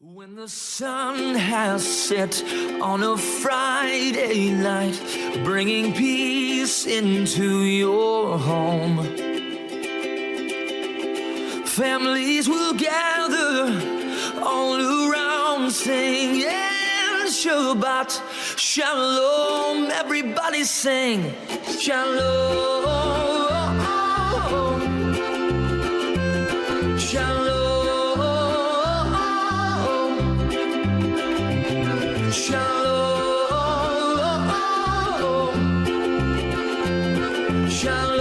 When the sun has set on a Friday night, bringing peace into your home, families will gather all around singing Shabbat Shalom. Everybody sing Shalom. Shalom. Shalom, shalom.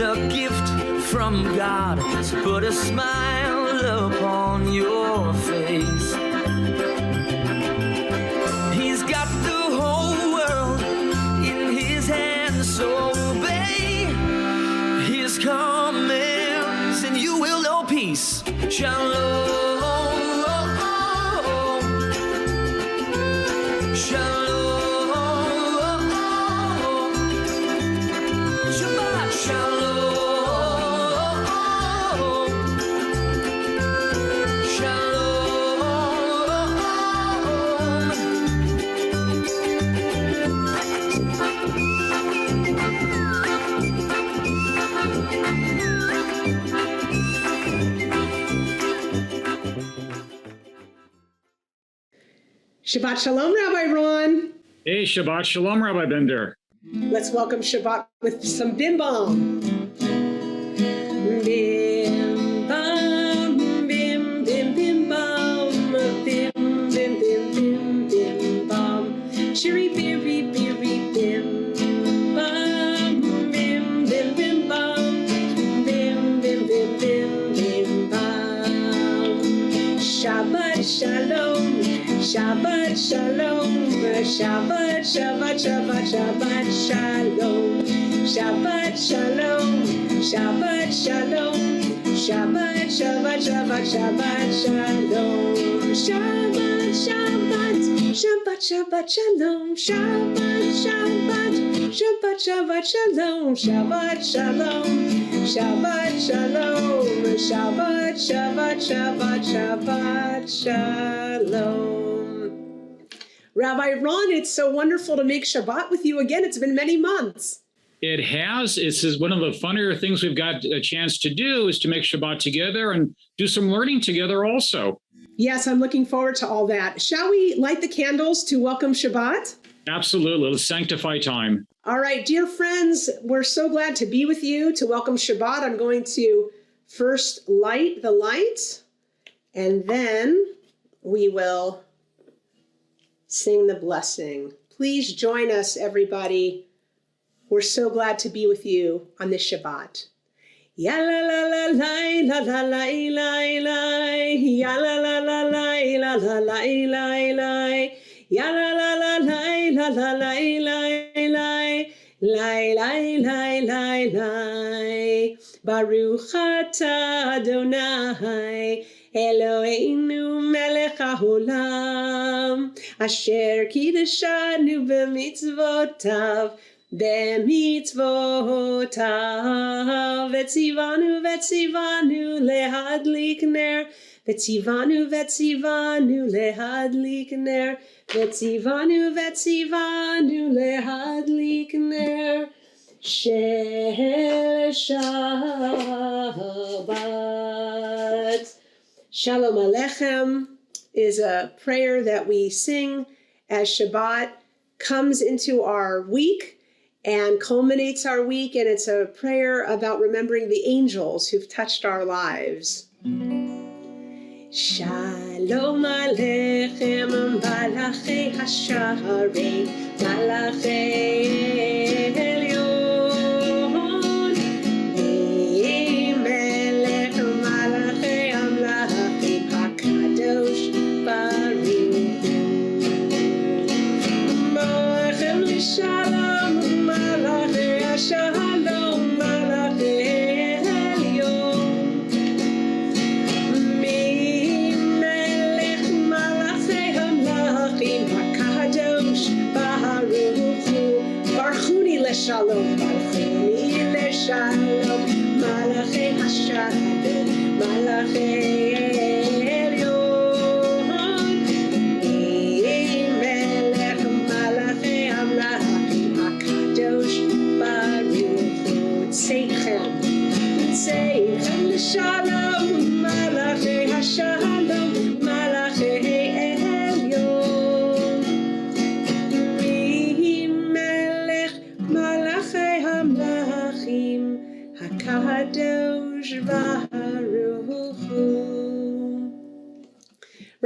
A gift from God to put a smile upon your face. He's got the whole world in his hands, so obey his commands and you will know peace. Shalom. Shalom. Shabbat Shalom. Shabbat Shalom, Rabbi Ron. Hey, Shabbat Shalom, Rabbi Bender. Let's welcome Shabbat with some bim bam. Bim bam, bim bim bim bam, bim bim bim bim bim bam. Shiri biri biri bim bam, bim bim bim bam, bim bim bim bim bim bam. Shabbat Shalom. Shabbat Shalom, Shabbat, Shabbat, Shabbat, Shabbat Shalom, Shabbat Shalom, Shabbat Shalom, Shabbat, Shabbat, Shabbat, Shabbat Shalom, Shabbat, Shabbat, Shabbat, Shabbat Shalom, Shabbat, Shabbat, Shabbat, Shabbat Shalom, Shabbat Shalom, Shabbat Shalom, Shabbat, Shabbat, Shabbat, Shabbat Shalom. Rabbi Ron, it's so wonderful to make Shabbat with you again. It's been many months. It has. It's one of the funnier things we've got a chance to do is to make Shabbat together and do some learning together also. Yes, I'm looking forward to all that. Shall we light the candles to welcome Shabbat? Absolutely. Let's sanctify time. All right, dear friends, we're so glad to be with you to welcome Shabbat. I'm going to first light the light, and then we will sing the blessing. Please join us, everybody. We're so glad to be with you on this Shabbat. Ya la la la la la la la la la, ya la la la la la la la la la, ya la la la la la la la la la la. Baruch atah Adonai Eloheinu melech haolam, asher kiddushanu b'mitzvotav, b'mitzvotav, vetzivanu lehadlik ner, vetzivanu lehadlik ner, vetzivanu lehadlik ner, shel Shabbat. Shalom Aleichem is a prayer that we sing as Shabbat comes into our week and culminates our week, and it's a prayer about remembering the angels who've touched our lives. Shalom Aleichem, Malachei Hasharei, Malachei Elyon, Melech Malachei Amlachei HaKadosh Baruch Hu.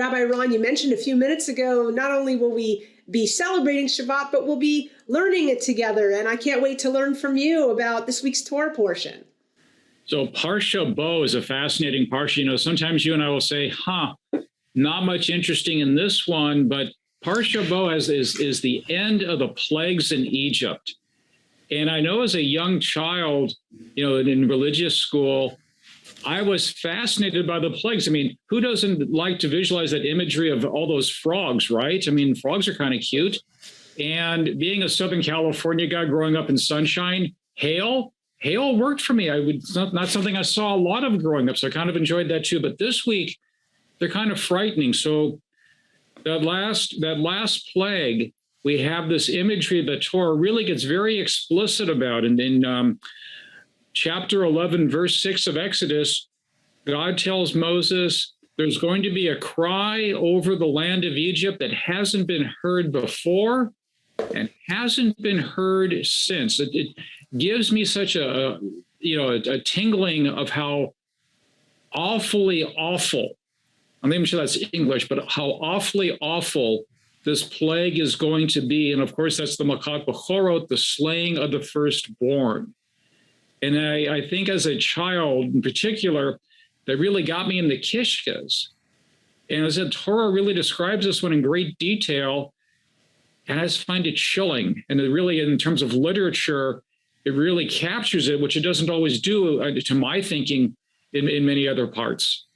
Rabbi Ron, you mentioned a few minutes ago, not only will we be celebrating Shabbat, but we'll be learning it together. And I can't wait to learn from you about this week's Torah portion. So Parshat Bo is a fascinating parsha. You know, sometimes you and I will say, not much interesting in this one, but Parshat Bo is the end of the plagues in Egypt. And I know as a young child, you know, in religious school, I was fascinated by the plagues. I mean, who doesn't like to visualize that imagery of all those frogs, right? I mean, frogs are kind of cute. And being a Southern California guy growing up in sunshine, hail worked for me. It's not something I saw a lot of growing up, so I kind of enjoyed that too. But this week, they're kind of frightening. So that last plague, we have this imagery that Torah really gets very explicit about. And in chapter 11, verse 6 of Exodus, God tells Moses, there's going to be a cry over the land of Egypt that hasn't been heard before and hasn't been heard since. It gives me such a tingling of how awfully awful, I'm not even sure that's English, but how awfully awful this plague is going to be. And of course, that's the Makat Bechorot, the slaying of the firstborn. And I think as a child in particular, that really got me in the kishkas. And as I said, Torah really describes this one in great detail. And I just find it chilling. And it really, in terms of literature, it really captures it, which it doesn't always do, to my thinking, in many other parts.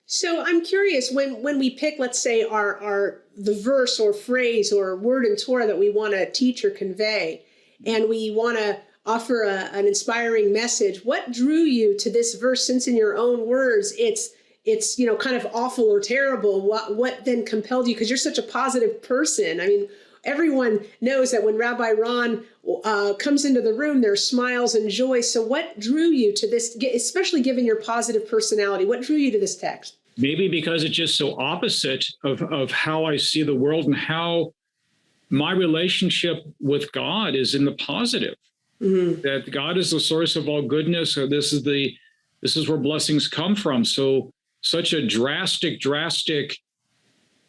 So I'm curious, when we pick, let's say, the verse or phrase or word in Torah that we want to teach or convey, and we want to offer an inspiring message, what drew you to this verse? Since in your own words, it's kind of awful or terrible. What then compelled you? Because you're such a positive person. I mean, everyone knows that when Rabbi Ron comes into the room, there's smiles and joy. So what drew you to this, especially given your positive personality? What drew you to this text? Maybe because it's just so opposite of how I see the world and how my relationship with God is in the positive. Mm-hmm. That God is the source of all goodness. So this is where blessings come from. So such a drastic,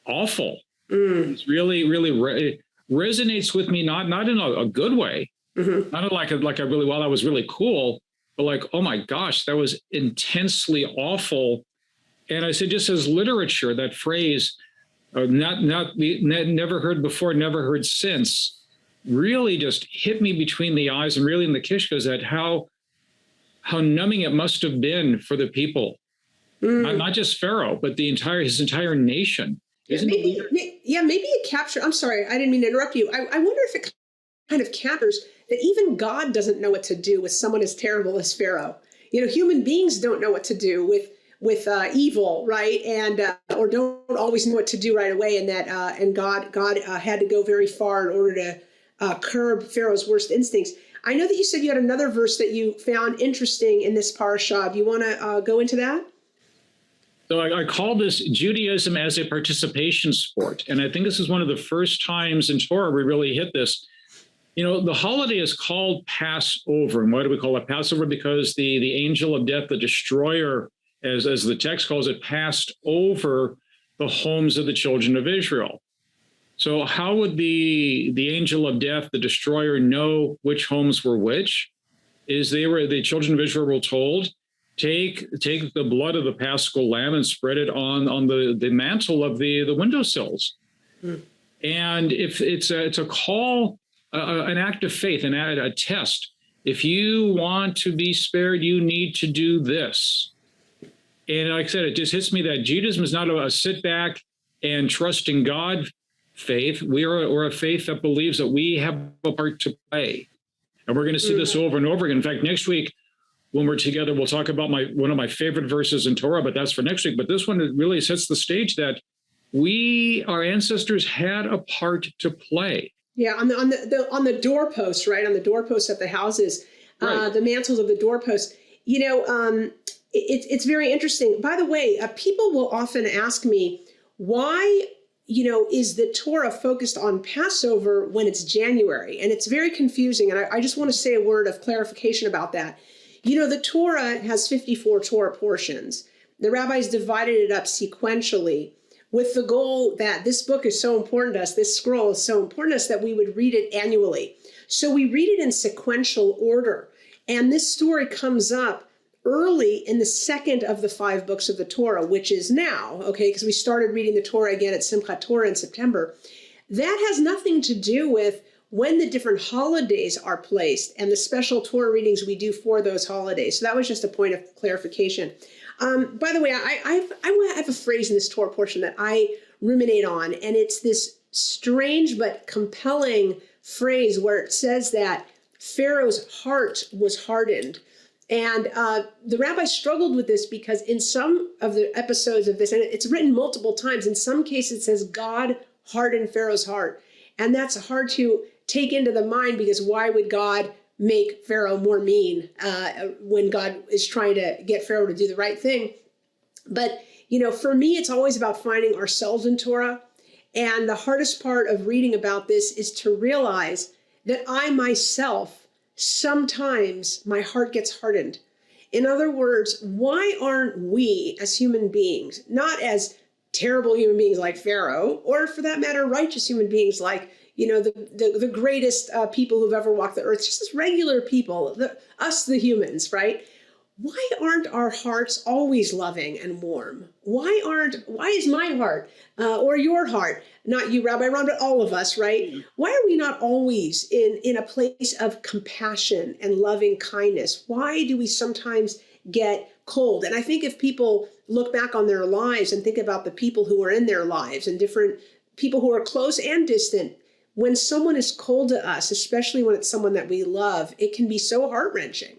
awful. It's really it resonates with me, not in a good way, mm-hmm. Not like I was really cool, but like, oh my gosh, that was intensely awful. And I said, just as literature, that phrase, never heard before, never heard since, really just hit me between the eyes and really in the kishkas at how numbing it must have been for the people, not just Pharaoh, but his entire nation. Maybe it captures. I'm sorry, I didn't mean to interrupt you. I wonder if it kind of captures that even God doesn't know what to do with someone as terrible as Pharaoh. You know, human beings don't know what to do with evil, right? And or don't always know what to do right away. And that and God had to go very far in order to curb Pharaoh's worst instincts. I know that you said you had another verse that you found interesting in this parasha. Do you want to go into that? So I call this Judaism as a participation sport. And I think this is one of the first times in Torah we really hit this. You know, the holiday is called Passover. And why do we call it Passover? Because the angel of death, the destroyer, as the text calls it, passed over the homes of the children of Israel. So how would the angel of death, the destroyer, know which homes were which? The children of Israel were told, take the blood of the Paschal lamb and spread it on the mantle of the windowsills. And if it's a call, an act of faith, a test. If you want to be spared, you need to do this. And like I said, it just hits me that Judaism is not a sit back and trust in God faith. We're a faith that believes that we have a part to play. And we're going to see this over and over again. In fact, next week, when we're together, we'll talk about one of my favorite verses in Torah, but that's for next week. But this one really sets the stage that our ancestors had a part to play. Yeah, on the doorposts, right? On the doorposts of the houses, right. The mantles of the doorposts. You know, it's very interesting. By the way, people will often ask me, why, is the Torah focused on Passover when it's January? And it's very confusing. And I just want to say a word of clarification about that. The Torah has 54 Torah portions. The rabbis divided it up sequentially. with the goal that this book is so important to us, this scroll is so important to us that we would read it annually. So we read it in sequential order. And this story comes up early in the second of the 5 books of the Torah, which is now, okay, because we started reading the Torah again at Simchat Torah in September. That has nothing to do with when the different holidays are placed and the special Torah readings we do for those holidays. So that was just a point of clarification. By the way, I have a phrase in this Torah portion that I ruminate on, and it's this strange but compelling phrase where it says that Pharaoh's heart was hardened. And the rabbi struggled with this because in some of the episodes of this, and it's written multiple times, in some cases it says God hardened Pharaoh's heart. And that's hard to take into the mind, because why would God make Pharaoh more mean when God is trying to get Pharaoh to do the right thing? But, you know, for me, it's always about finding ourselves in Torah. And the hardest part of reading about this is to realize that I myself, sometimes my heart gets hardened. In other words, why aren't we as human beings, not as terrible human beings like Pharaoh, or for that matter, righteous human beings like, you know, the greatest people who've ever walked the earth, just as regular people, us, the humans, right? Why aren't our hearts always loving and warm? Why is my heart or your heart, not you, Rabbi Ron, but all of us, right? Why are we not always in a place of compassion and loving kindness? Why do we sometimes get cold? And I think if people look back on their lives and think about the people who are in their lives and different people who are close and distant, when someone is cold to us, especially when it's someone that we love, it can be so heart-wrenching.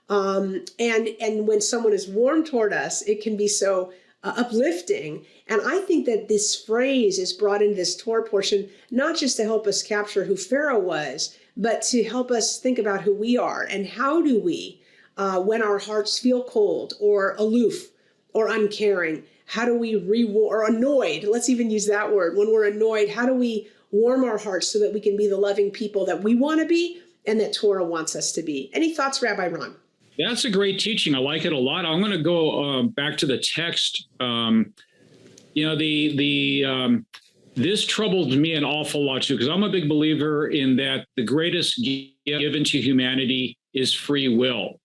And when someone is warm toward us, it can be so uplifting. And I think that this phrase is brought into this Torah portion, not just to help us capture who Pharaoh was, but to help us think about who we are and how do we, when our hearts feel cold or aloof or uncaring, how do we or annoyed? Let's even use that word. When we're annoyed, how do we warm our hearts so that we can be the loving people that we want to be and that Torah wants us to be? Any thoughts, Rabbi Ron? That's a great teaching. I like it a lot. I'm going to go back to the text. You know, this troubled me an awful lot too, because I'm a big believer in that the greatest gift given to humanity is free will.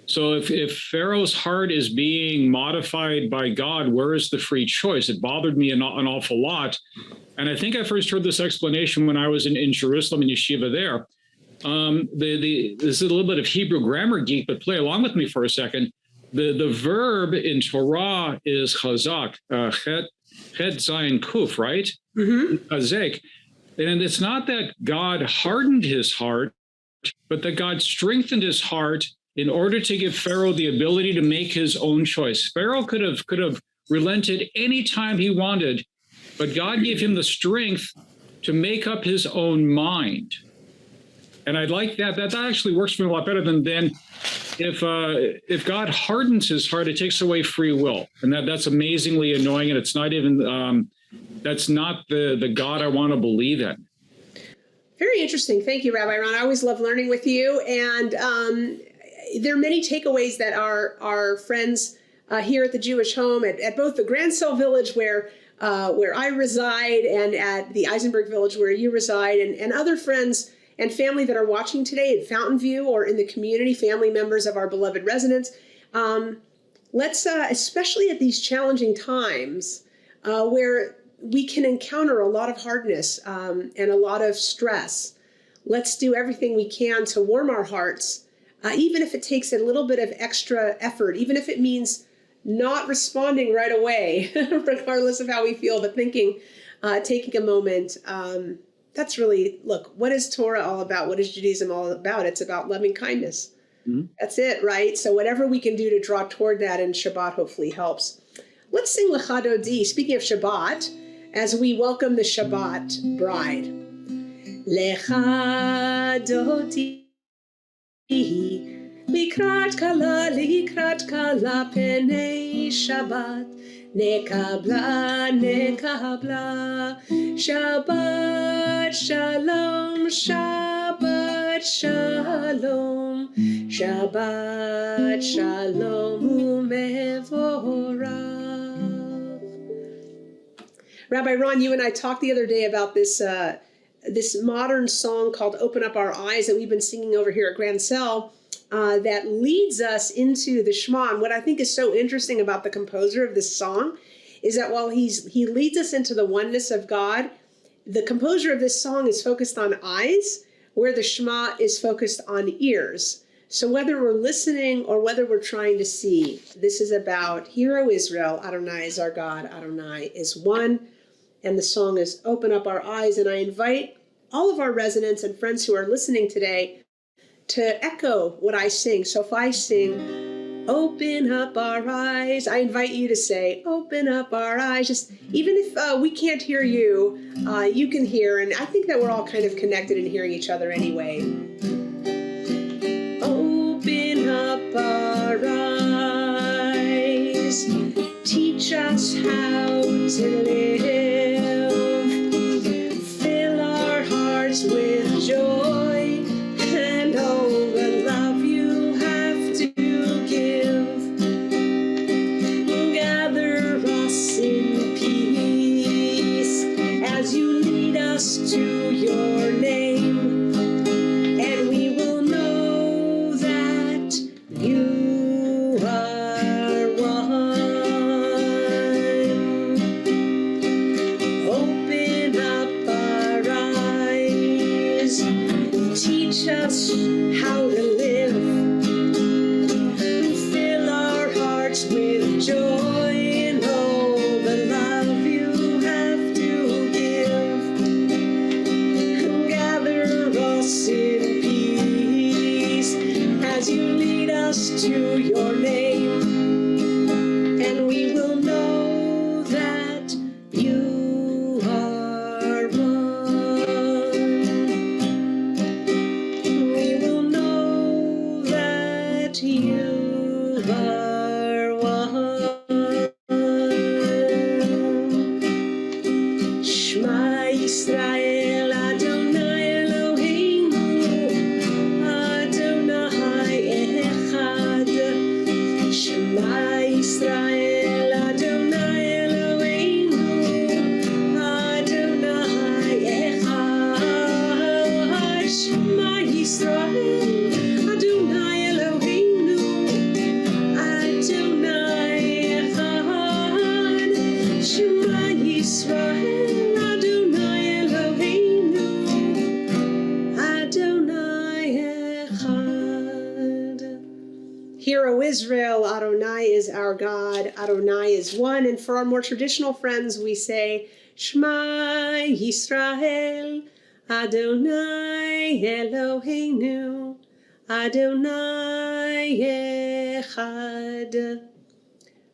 So if Pharaoh's heart is being modified by God, where is the free choice? It bothered me an awful lot. And I think I first heard this explanation when I was in Jerusalem in yeshiva there. This is a little bit of Hebrew grammar geek, but play along with me for a second. The verb in Torah is chazak, chet zayin kuf, right? Chazek. And it's not that God hardened his heart, but that God strengthened his heart in order to give Pharaoh the ability to make his own choice. Pharaoh could have relented any time he wanted, but God gave him the strength to make up his own mind. And I like that. That actually works for me a lot better than if God hardens his heart, it takes away free will. And that's amazingly annoying. And it's not even, that's not the God I want to believe in. Very interesting. Thank you, Rabbi Ron. I always love learning with you. And there are many takeaways that our friends here at the Jewish Home, at both the Grand Cell Village where I reside and at the Eisenberg Village where you reside, and other friends and family that are watching today at Fountain View or in the community, family members of our beloved residents. Let's, especially at these challenging times where we can encounter a lot of hardness and a lot of stress, let's do everything we can to warm our hearts, even if it takes a little bit of extra effort, even if it means not responding right away, regardless of how we feel, but thinking, taking a moment. That's really, look, what is Torah all about? What is Judaism all about? It's about loving kindness. Mm-hmm. That's it, right? So whatever we can do to draw toward that in Shabbat hopefully helps. Let's sing Lecha Dodi, speaking of Shabbat, as we welcome the Shabbat bride. Lecha Dodi, likrat kala penei Shabbat. Nekabla, nekabla, Shabbat shalom, Shabbat shalom, Shabbat shalom umevorav. Rabbi Ron, you and I talked the other day about this this modern song called "Open Up Our Eyes" that we've been singing over here at Grand Cell. That leads us into the Shema. And what I think is so interesting about the composer of this song is that while he leads us into the oneness of God, the composer of this song is focused on eyes, where the Shema is focused on ears. So whether we're listening or whether we're trying to see, this is about, Hear, O Israel, Adonai is our God, Adonai is one. And the song is Open Up Our Eyes. And I invite all of our residents and friends who are listening today to echo what I sing. So if I sing, open up our eyes, I invite you to say, open up our eyes. Just even if we can't hear you, you can hear. And I think that we're all kind of connected in hearing each other anyway. Open up our eyes, teach us how to live, fill our hearts with joy. To your name, and we will know that you are one. Open up our eyes, teach us how to live, fill our hearts with joy and all the love you have to give. In peace as you lead us to your name, and we will know that you are one. We will know that you are one. Shema Yisrael Adonai Israel Adonai Eloheinu Adonai Echad. Shema Yisrael Adonai Eloheinu Adonai Echad. Shema Yisrael Adonai Eloheinu Adonai Echad. Hear, O Israel, Adonai is our God, Adonai is one. And for our more traditional friends, we say, Shema Yisrael, Adonai Eloheinu, Adonai Echad.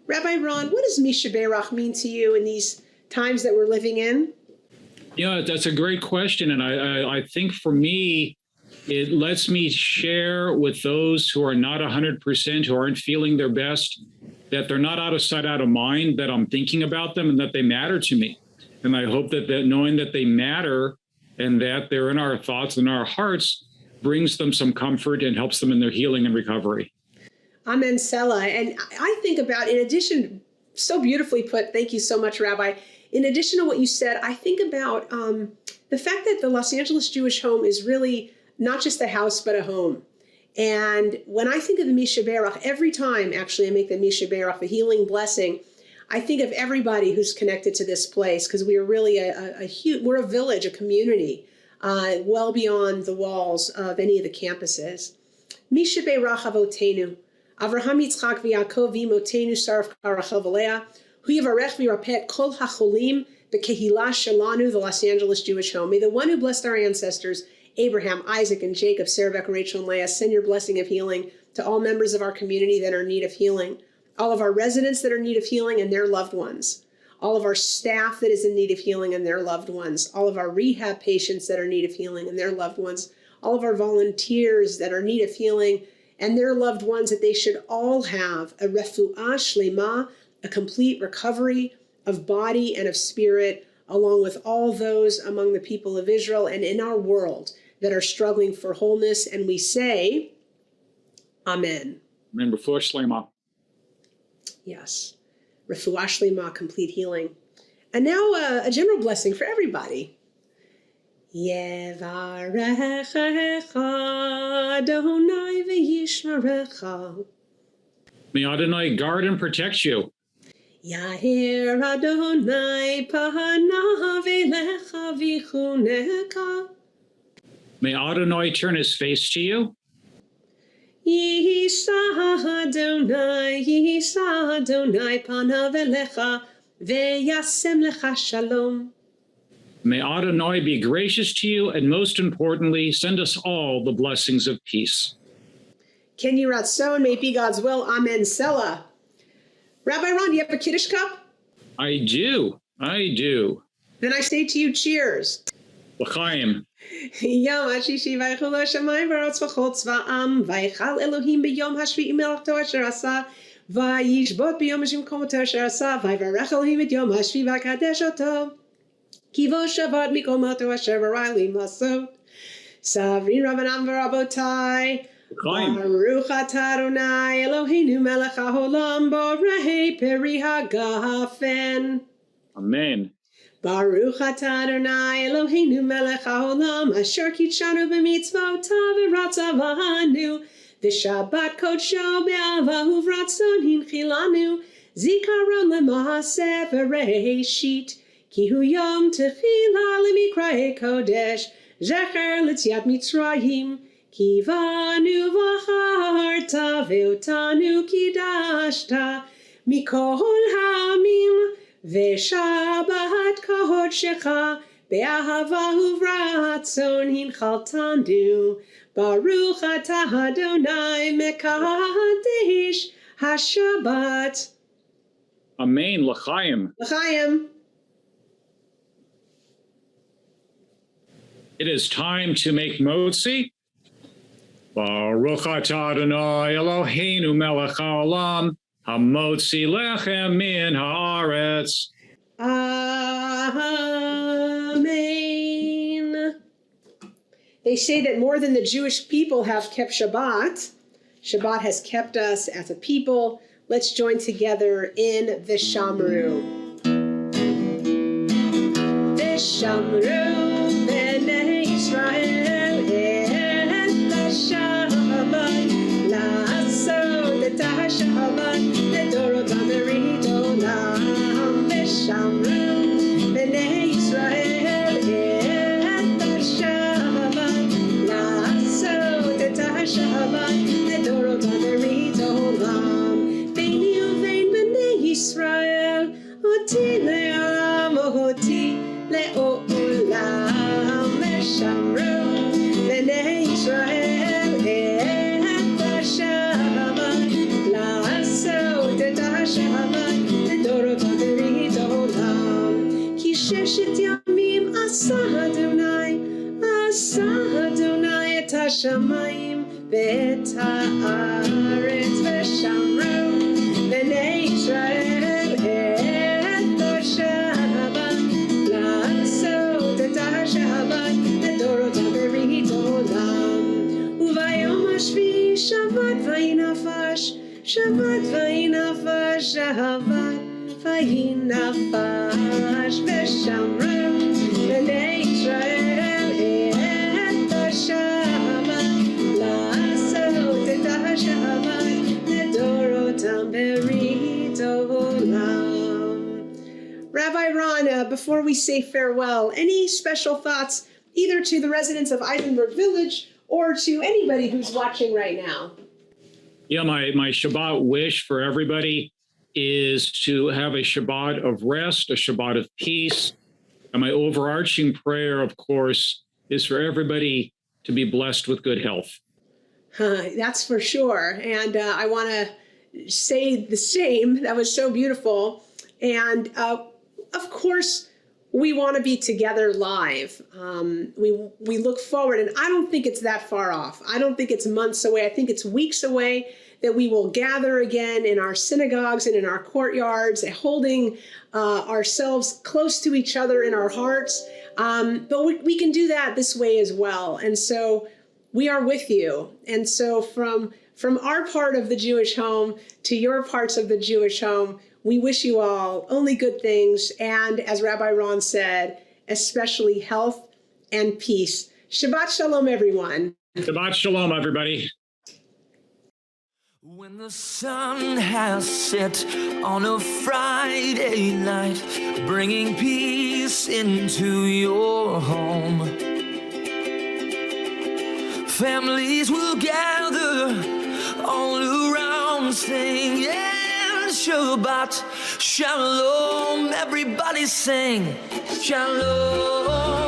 Rabbi Ron, what does Mishaberach mean to you in these times that we're living in? Yeah, that's a great question. And I think for me, it lets me share with those who are not 100%, who aren't feeling their best, that they're not out of sight, out of mind, that I'm thinking about them and that they matter to me. And I hope that knowing that they matter and that they're in our thoughts and our hearts brings them some comfort and helps them in their healing and recovery. Amen, Selah. And I think about, in addition, so beautifully put, thank you so much, Rabbi. In addition to what you said, I think about the fact that the Los Angeles Jewish Home is really not just a house, but a home. And when I think of the Mishaberach, every time actually I make the Mishaberach, the healing blessing, I think of everybody who's connected to this place, because we are really we're a village, a community, well beyond the walls of any of the campuses. Mishaberach Avotenu, Avraham Yitzchak v'Yaakov v'imotenu saraf karachel v'leah, hu yivarech v'yirapeh kol hacholim b'kehilah shelanu, the Los Angeles Jewish Home. May the one who blessed our ancestors, Abraham, Isaac, and Jacob, Sarah, Rebecca, Rachel, and Leah, send your blessing of healing to all members of our community that are in need of healing, all of our residents that are in need of healing and their loved ones, all of our staff that is in need of healing and their loved ones, all of our rehab patients that are in need of healing and their loved ones, all of our volunteers that are in need of healing and their loved ones, that they should all have a refuah shlema, a complete recovery of body and of spirit, along with all those among the people of Israel and in our world that are struggling for wholeness. And we say, Amen. Amen. Refuah shlema. Yes. Refuah shlema, complete healing. And now a general blessing for everybody. Yevarechecha Adonai v'yishmerecha. May Adonai guard and protect you. Yahir Adonai panav elecha v'chuneka. May Adonai turn his face to you. Yisa Adonai panav elecha ve'yasem lecha shalom. May Adonai be gracious to you, and most importantly, send us all the blessings of peace. Ken Yiratzon, may it be God's will. Amen. Selah. Rabbi Ron, do you have a Kiddush cup? I do. Then I say to you, cheers. L'chaim. Yom HaShishi vaychol hashamayim v'aretz v'chol tzva'am vaychal Elohim b'yom hashvi'i melachto asher asa vayishbot b'yom hashemkomoto asher asa vayvarech Elohim et yom hashvi v'akadesh oto kivo Shabbat mikomoto asher v'rai limasot Savrin Rabbanan v'Rabotai L'chaim. Baruch atah Adonai Eloheinu melech haolam borei peri hagafen. Amen. Baruch atah Adonai Eloheinu melech haolam asher kitshanu b'mitzvotav v'ratzavanu v'shabbat kodsho be'avahu v'ratzon hinchilanu zikaron lema'aseh v'reishit ki hu yom techila lemikra'e kodesh zecher l'tziat mitzrayim kivanu v'charta ve'otanu kidashta mikol ha'amim V'shabbat kodshcha be'ahava uvratzon hinchaltanu Baruch atah Adonai mekadesh haShabbat. Amen. L'chaim. L'chaim. It is time to make motzi. Baruch atah Adonai Eloheinu melech haolam hamotzi lechem min haaretz. Amen. They say that more than the Jewish people have kept Shabbat, Shabbat has kept us as a people. Let's join together in Vishamru. Vishamru b'nei Yisrael et Shabbat la'asot et Shabbat לדורותם ברית עולם. Vishamru b'nei Yisrael et Shabbat la'asot et Shabbat לדורותם ברית עולם. ביני ובין בני ישראל אותי לעולם אותי לעולם. ושמרו בני ישראל את השבת לעשות את השבת לדורותם ברית עולם. כי ששת ימים עשה אדוני את השמיים ואת הארץ. ושמרו בני ישראל את השבת לעשות את השבת לדורותם ברית עולם. וביום השביעי שבת ויהי נפש שבת ויהי נפש שבת ויהי נפש. ושמרו בני ישראל את השבת לעשות את השבת לדורותם ברית עולם. Rabbi Ron, before we say farewell, any special thoughts either to the residents of Eisenberg Village or to anybody who's watching right now? Yeah, my Shabbat wish for everybody is to have a Shabbat of rest, a Shabbat of peace. And my overarching prayer, of course, is for everybody to be blessed with good health. That's for sure. And I want to say the same. That was so beautiful. And of course, we want to be together live. We look forward, and I don't think it's that far off. I don't think it's months away. I think it's weeks away that we will gather again in our synagogues and in our courtyards, holding ourselves close to each other in our hearts. But we can do that this way as well. And so we are with you. And so from our part of the Jewish home to your parts of the Jewish home, We wish you all only good things, and as Rabbi Ron said, especially health and peace. Shabbat Shalom, everyone. Shabbat Shalom, everybody. When the sun has set on a Friday night, bringing peace into your home, families will gather all around singing Shabbat Shalom. Everybody sing Shalom.